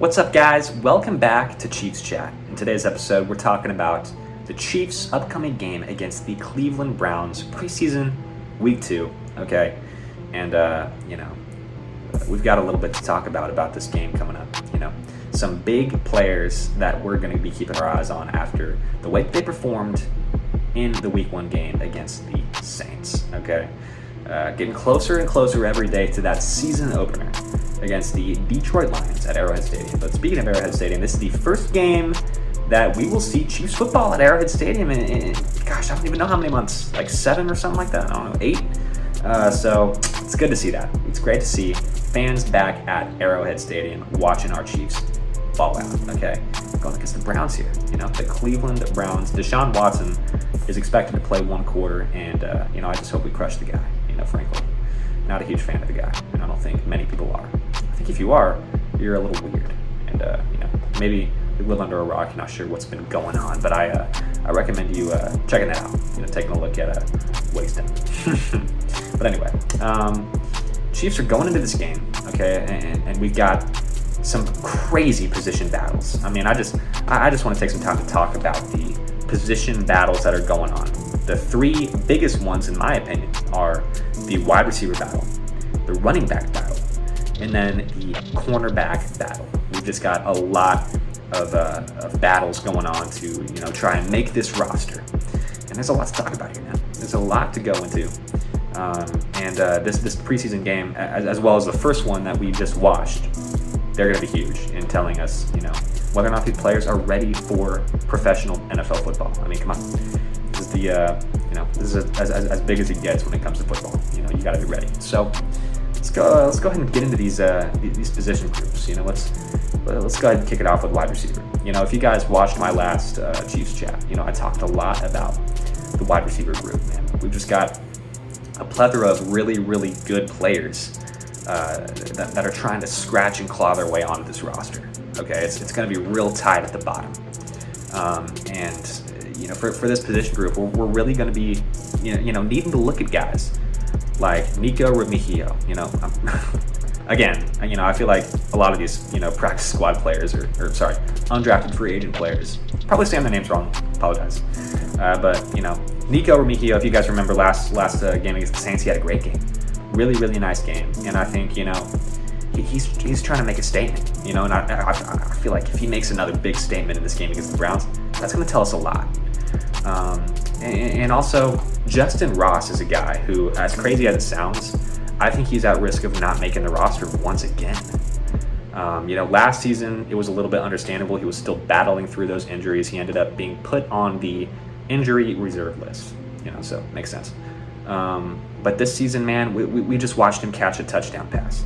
What's up, guys? Welcome back to Chiefs Chat. In today's episode, we're talking about the Chiefs' upcoming game against the Cleveland Browns preseason week 2. Okay, and we've got a little bit to talk about this game coming up. Some big players that we're going to be keeping our eyes on after the way they performed in the week 1 game against the Saints. Okay, getting closer and closer every day to that season opener against the Detroit Lions at Arrowhead Stadium. But speaking of Arrowhead Stadium, this is the first game that we will see Chiefs football at Arrowhead Stadium in gosh, I don't even know how many months, like 7 or something like that. I don't know, 8. So it's good to see that. It's great to see fans back at Arrowhead Stadium watching our Chiefs ball out. Okay, going against the Browns here. The Cleveland Browns. Deshaun Watson is expected to play 1 quarter, and I just hope we crush the guy. Frankly, not a huge fan of the guy, and I don't think many people are. I think if you are, you're a little weird, and maybe you live under a rock. You're not sure what's been going on, but I recommend you checking that out. Taking a look at what he's done. But anyway, Chiefs are going into this game, okay, and we've got some crazy position battles. I just want to take some time to talk about the position battles that are going on. The 3 biggest ones, in my opinion, are the wide receiver battle, the running back battle, and then the cornerback battle. We've just got a lot of battles going on to try and make this roster, and there's a lot to talk about here now. There's a lot to go into, and this preseason game, as well as the first one that we just watched, they're going to be huge in telling us whether or not these players are ready for professional NFL football. Come on. This is as big as it gets when it comes to football. You got to be ready. So let's go ahead and get into these position groups. Let's go ahead and kick it off with wide receiver. If you guys watched my last Chiefs chat, I talked a lot about the wide receiver group. Man, we've just got a plethora of really, really good players that are trying to scratch and claw their way onto this roster. Okay, it's going to be real tight at the bottom, and for this position group, we're really going to be needing to look at guys like Nico Remigio. Again, I feel like a lot of these practice squad players or undrafted free agent players, probably saying their names wrong, apologize, but Nico Remigio, if you guys remember last game against the Saints, he had a great game, really, really nice game, and I think he's trying to make a statement, and I feel like if he makes another big statement in this game against the Browns, that's going to tell us a lot. And also, Justin Ross is a guy who, as crazy as it sounds, I think he's at risk of not making the roster once again. Last season, it was a little bit understandable. He was still battling through those injuries. He ended up being put on the injury reserve list, so makes sense. But this season, man, we just watched him catch a touchdown pass.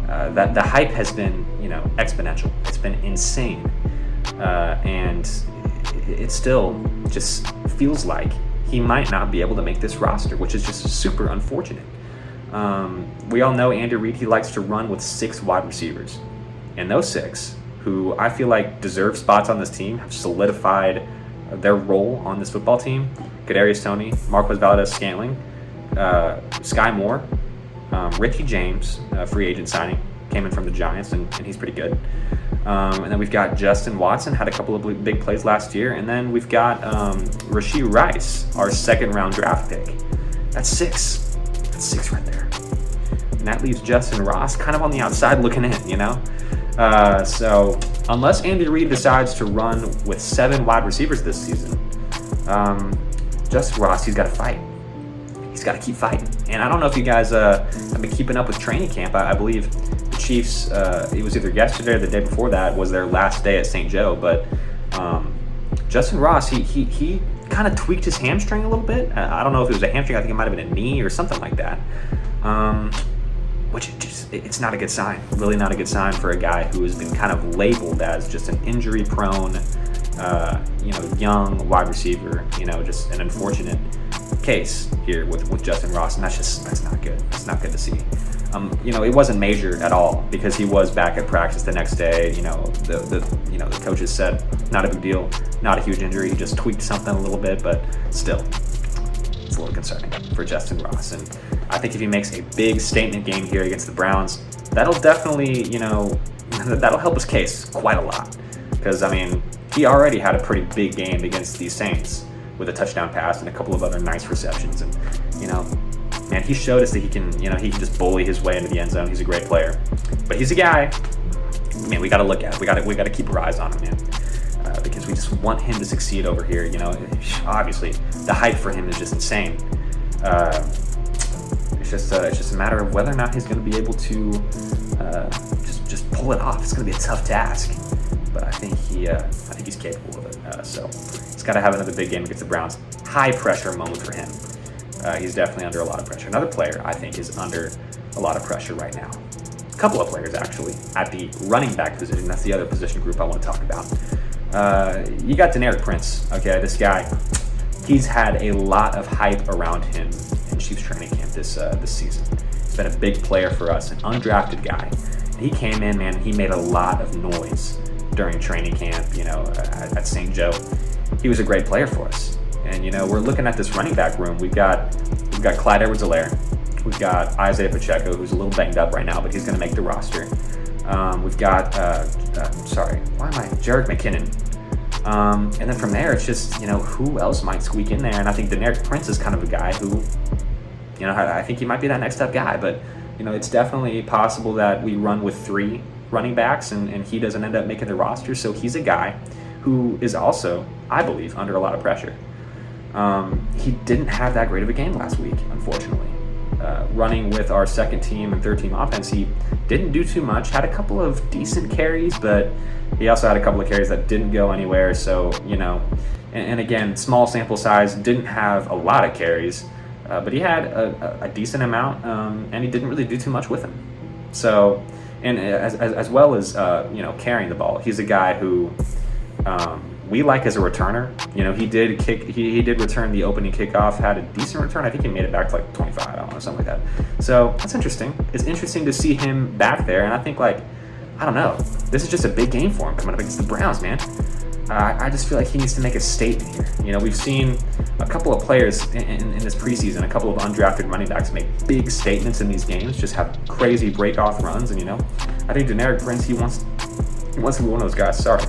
That the hype has been, exponential. It's been insane. And it still just feels like he might not be able to make this roster, which is just super unfortunate. We all know Andy Reid, he likes to run with 6 wide receivers. And those 6, who I feel like deserve spots on this team, have solidified their role on this football team. Kadarius Toney, Marquez Valdes-Scantling, Sky Moore, Richie James, free agent signing, came in from the Giants, and he's pretty good. And then we've got Justin Watson, had a couple of big plays last year. And then we've got Rashee Rice, our 2nd-round draft pick. That's 6. That's 6 right there. And that leaves Justin Ross kind of on the outside looking in, So unless Andy Reid decides to run with 7 wide receivers this season, Justin Ross, he's got to fight. He's got to keep fighting. And I don't know if you guys have been keeping up with training camp. I believe the Chiefs, it was either yesterday or the day before that, was their last day at St. Joe. But Justin Ross, he kind of tweaked his hamstring a little bit. I don't know if it was a hamstring. I think it might have been a knee or something like that. Which it's not a good sign. Really not a good sign for a guy who has been kind of labeled as just an injury-prone, young wide receiver. Just an unfortunate case here with Justin Ross, and that's not good. That's not good to see. It wasn't major at all because he was back at practice the next day. The coaches said not a big deal, not a huge injury. He just tweaked something a little bit, but still, it's a little concerning for Justin Ross. And I think if he makes a big statement game here against the Browns, that'll definitely that'll help his case quite a lot. Because, I mean, he already had a pretty big game against these Saints with a touchdown pass and a couple of other nice receptions. And, man, he showed us that he can just bully his way into the end zone. He's a great player. But he's a guy, man, we got to look at. We got to keep our eyes on him, man. Because we just want him to succeed over here. Obviously, the hype for him is just insane. It's just a matter of whether or not he's going to be able to just pull it off. It's going to be a tough task, but I think he's capable of it. So he's got to have another big game against the Browns. High pressure moment for him. He's definitely under a lot of pressure. Another player I think is under a lot of pressure right now. A couple of players actually at the running back position. That's the other position group I want to talk about. You got Deneric Prince. Okay, this guy. He's had a lot of hype around him in Chiefs training camp this season. He's been a big player for us, an undrafted guy. And he came in, man. He made a lot of noise during training camp. At St. Joe, he was a great player for us. And we're looking at this running back room. We've got Clyde Edwards-Helaire. We've got Isaiah Pacheco, who's a little banged up right now, but he's going to make the roster. We've got Jerick McKinnon. And then from there, it's just, who else might squeak in there? And I think Deneric Prince is kind of a guy who, I think he might be that next up guy. But, it's definitely possible that we run with 3 running backs and he doesn't end up making the roster. So he's a guy who is also, I believe, under a lot of pressure. He didn't have that great of a game last week, unfortunately. Running with our second team and third team offense, he didn't do too much. Had a couple of decent carries, but he also had a couple of carries that didn't go anywhere. So, and again, small sample size, didn't have a lot of carries, but he had a decent amount, and he didn't really do too much with them. So, and as well as, carrying the ball, he's a guy who we like as a returner. He did return the opening kickoff, had a decent return. I think he made it back to like 25, I don't know, something like that. So that's interesting. It's interesting to see him back there, and I think I don't know. This is just a big game for him coming up against the Browns, man. I just feel like he needs to make a statement here. We've seen a couple of players in this preseason, a couple of undrafted running backs make big statements in these games, just have crazy break-off runs, and I think Deneric Prince, he wants to be one of those guys. Sorry.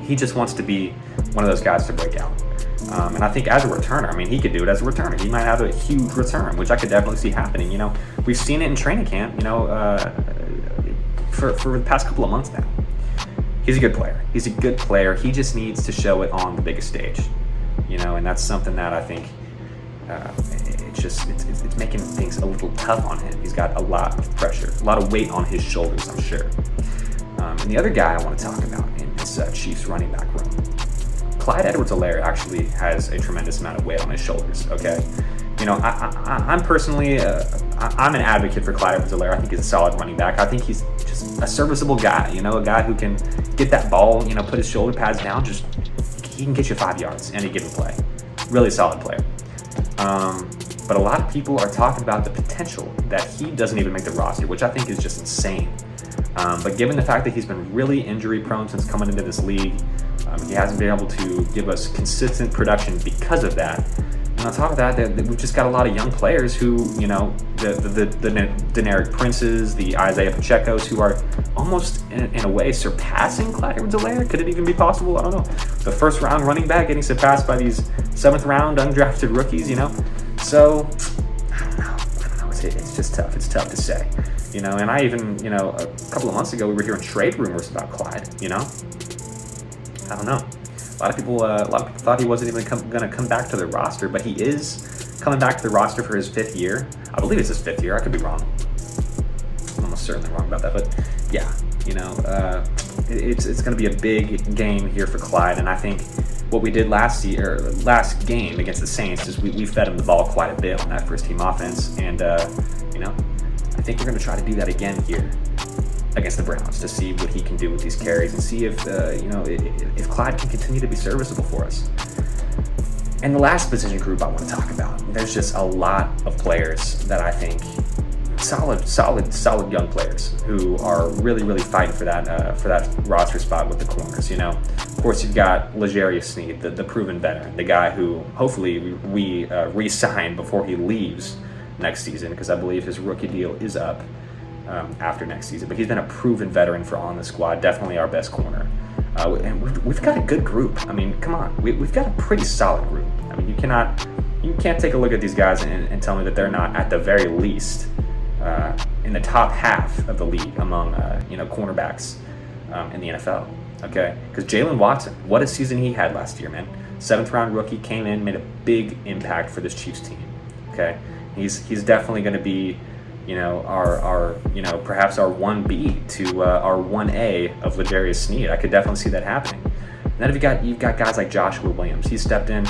He just wants to be one of those guys to break out. And I think as a returner, he could do it as a returner. He might have a huge return, which I could definitely see happening. We've seen it in training camp, for the past couple of months now. He's a good player. He just needs to show it on the biggest stage, and that's something that I think it's making things a little tough on him. He's got a lot of pressure, a lot of weight on his shoulders, I'm sure. And the other guy I want to talk about in this Chiefs running back room, Clyde Edwards-Helaire actually has a tremendous amount of weight on his shoulders, okay? I'm personally, I'm an advocate for Clyde Edwards-Helaire. I think he's a solid running back. I think he's just a serviceable guy, a guy who can get that ball, put his shoulder pads down, he can get you 5 yards any given play. Really solid player. But a lot of people are talking about the potential that he doesn't even make the roster, which I think is just insane. But given the fact that he's been really injury prone since coming into this league, he hasn't been able to give us consistent production because of that. And on top of that, we've just got a lot of young players who, the Deneric Princes, the Isaiah Pachecos, who are almost in a way surpassing Clyde Edwards-Helaire. Could it even be possible? I don't know. The first round running back getting surpassed by these 7th round undrafted rookies, So I don't know. It's just tough. It's tough to say. And I even, a couple of months ago, we were hearing trade rumors about Clyde, I don't know. A lot of people thought he wasn't even going to come back to the roster, but he is coming back to the roster for his 5th year. I believe it's his 5th year. I could be wrong. I'm almost certainly wrong about that, but yeah, it's going to be a big game here for Clyde, and I think what we did last game against the Saints is we fed him the ball quite a bit on that first team offense, and I think we're going to try to do that again here against the Browns to see what he can do with these carries and see if if Clyde can continue to be serviceable for us. And the last position group I want to talk about, there's just a lot of players that I think solid young players who are really fighting for that roster spot with the corners. Of course, you've got L'Jarius Sneed, the proven veteran, the guy who hopefully we re-sign before he leaves next season, because I believe his rookie deal is up. after next season. But he's been a proven veteran for on the squad, definitely our best corner. And we've got a good group. I mean, come on, we've got a pretty solid group. I mean, you can't take a look at these guys and tell me that they're not at the very least in the top half of the league among cornerbacks in the NFL. Okay, because Jalen Watson, what a season he had last year, man. 7th round rookie, came in, made a big impact for this Chiefs team. Okay, he's definitely going to be, our perhaps our 1B to our 1A of L'Jarius Sneed. I could definitely see that happening. And then you've got guys like Joshua Williams. He stepped in,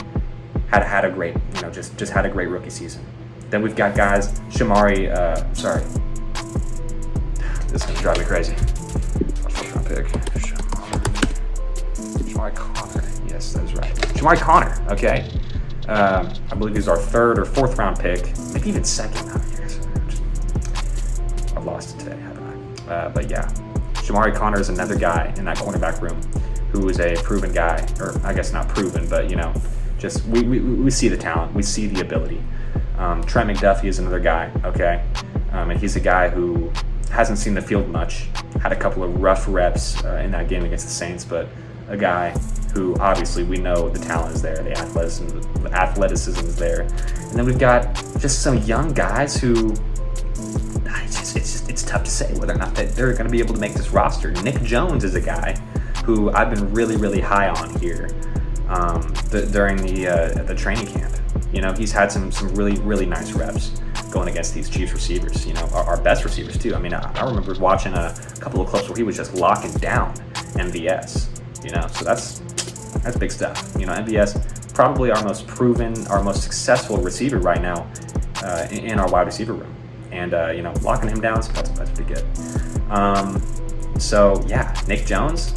had a great, just had a great rookie season. Then we've got guys, Shamari. This is gonna drive me crazy. First round pick, Shamari Connor. Yes, that's right. Shamari Connor. Okay. I believe he's our 3rd or 4th round pick, maybe even 2nd. I've lost it today, haven't I? But yeah, Shamari Connor is another guy in that cornerback room who is a proven guy, or I guess not proven, but just we see the talent, we see the ability. Trent McDuffie is another guy, okay, and he's a guy who hasn't seen the field much, had a couple of rough reps in that game against the Saints, but a guy who obviously we know the talent is there, the athleticism is there. And then we've got just some young guys who it's tough to say whether or not they're going to be able to make this roster. Nick Jones is a guy who I've been really, really high on here during the training camp. He's had some really, really nice reps going against these Chiefs receivers, our best receivers too. I mean, I remember watching a couple of clips where he was just locking down MVS, so that's big stuff. MVS, probably our most proven, our most successful receiver right now in our wide receiver room. And, locking him down, that's pretty good. So, yeah, Nick Jones,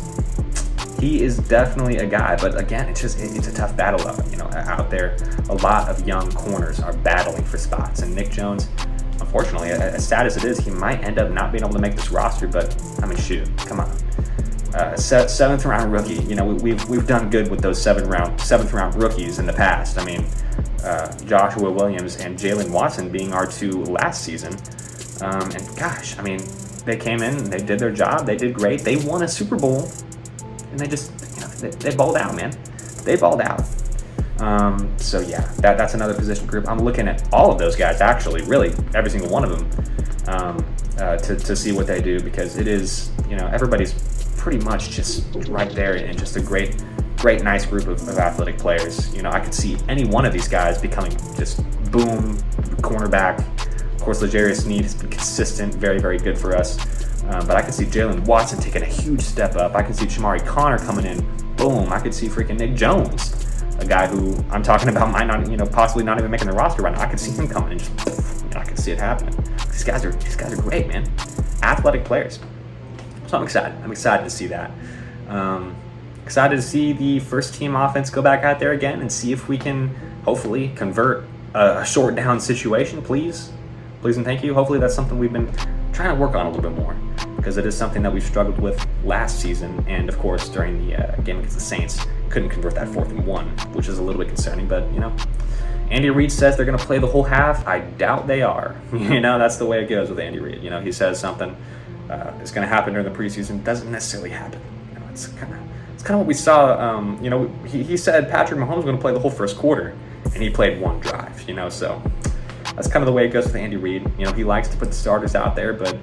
he is definitely a guy. But, again, it's a tough battle out there. A lot of young corners are battling for spots. And Nick Jones, unfortunately, as sad as it is, he might end up not being able to make this roster. But, I mean, shoot, come on. 7th round rookie, we've done good with those 7th round rookies in the past. I mean, Joshua Williams and Jalen Watson being our 2 last season. And gosh, I mean, they came in, they did their job, they did great. They won a Super Bowl, and they just, they balled out, man. They balled out. So yeah, that's another position group. I'm looking at all of those guys, actually, really every single one of them, to see what they do, because it is, everybody's pretty much just right there in just a great, nice group of athletic players. I could see any one of these guys becoming just boom cornerback. Of course, L'Jarius Sneed has been consistent, very, very good for us. But I could see Jalen Watson taking a huge step up. I could see Shamari Connor coming in, boom. I could see freaking Nick Jones, a guy who I'm talking about might not, possibly not even making the roster right now. I could see him coming in, just, I could see it happening. These guys are great, man. Athletic players. So I'm excited. I'm excited to see that. Excited to see the first team offense go back out there again and see if we can hopefully convert a short down situation, please and thank you. Hopefully that's something we've been trying to work on a little bit more, because it is something that we've struggled with last season, and of course during the game against the Saints couldn't convert that 4th and 1, which is a little bit concerning. But Andy Reid says they're going to play the whole half. I doubt they are. That's the way it goes with Andy Reid. He says something is going to happen during the preseason, doesn't necessarily happen. It's kind of what we saw. He said Patrick Mahomes was going to play the whole first quarter, and he played 1 drive. So that's kind of the way it goes with Andy Reid. He likes to put the starters out there, but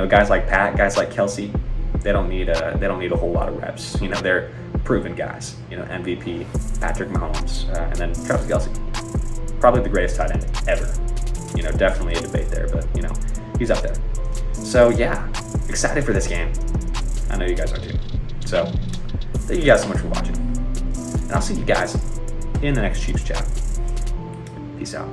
guys like Pat, guys like Kelsey, they don't need a whole lot of reps. They're proven guys. MVP, Patrick Mahomes, and then Travis Kelce, probably the greatest tight end ever. Definitely a debate there, but he's up there. So yeah, excited for this game. I know you guys are too. So thank you guys so much for watching, and I'll see you guys in the next Chiefs chat. Peace out.